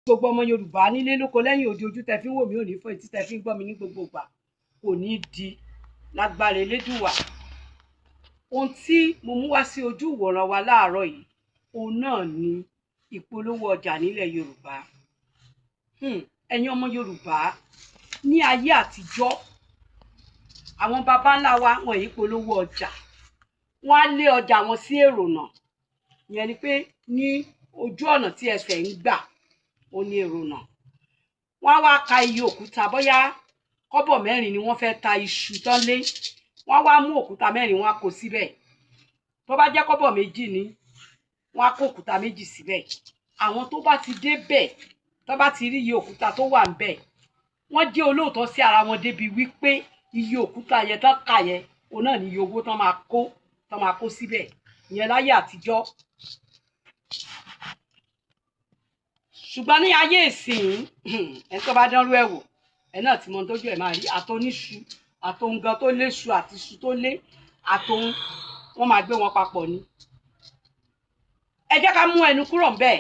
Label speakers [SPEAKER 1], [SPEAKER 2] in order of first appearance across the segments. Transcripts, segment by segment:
[SPEAKER 1] gbogbo ọmọ Yorùbá nílé lóko lẹ́yìn odi, ojú tẹ́ fi ń wò mí ò ní fọ́, etí tẹ́ fi ń gbọ́ mi ní gbogbo ìgbà kò ní di lágbára Elédùwà. Ohun tí mo mú wá sí ojú ìwòran wa láàárọ̀ yìí, òun náà ni ìpolówó ọjà nílẹ̀ Yorùbá. Ẹ̀yin ọmọ Yorùbá, ní ayé àtijọ́ àwọn baba ńlá wa wọn yìí polówó ọjà, wọ́n á lé ọjà wọn sí èrònà, ìyẹn ni pé ní ojú ọ̀nà tí ẹsẹ̀ ń gbà ó ní èrònà. Wọ́n á wá ka iye òkúta, bóyá kọ́bọ̀ 4 ni wọ́n fẹ́ ta iṣu tán lé, wọ́n á wá mú òkúta 4 wọ́n á kó síbẹ̀. Tó bá jẹ́ kọ́bọ̀ 2 ni wọ́n á kó òkúta 2 síbẹ̀. Àwọn tó bá ti débẹ̀, tó bá ti rí iye òkúta tó wà ńbẹ̀, wọ́n jẹ́ olóòótọ́ sí ara wọn débi wípé iye òkúta yẹn tán kà yẹn òun náà ni iye owó tán máa kó síbẹ̀. Ìyẹn láyé àtijọ́. Ṣùgbọ́n ní ayé ìsìn, ẹni tó bá dánrú ẹ̀ wò, ẹ náà ti mọ ohun tójú ẹ̀ máa rí. Àtọ́níṣu, àtòun gan tó lé ṣu àti iṣu tó lé àtòun, wọ́n máa gbé wọn papọ̀ ni. Ẹ jẹ́ ká mú ẹnu kúrò ńbẹ̀.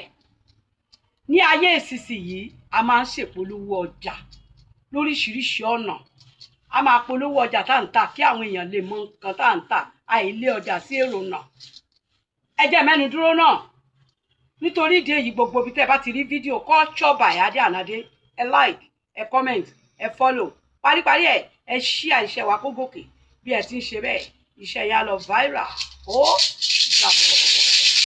[SPEAKER 1] Ní ayé ìsinsìnyí a máa ń ṣèpolówó ọjà lóríṣiríṣi ọ̀nà. A máa polówó ọjà tá ń tà kí àwọn èèyàn lè mọ nǹkan tá ń tà, àìlé ọjà sí èrònà. Ẹ jẹ́ mẹ́nu dúró náà. Nítorí ìdí èyí, gbogbo ibi tẹ́ bá ti rí fídíò Culture by Ade Anade, ẹ like, ẹ comment, ẹ follow. Paríparí ẹ share iṣẹ́ wa kó gòkè. Bí ẹ ti ń ṣe bẹ́ẹ̀, iṣẹ́ yẹn á lọ viral.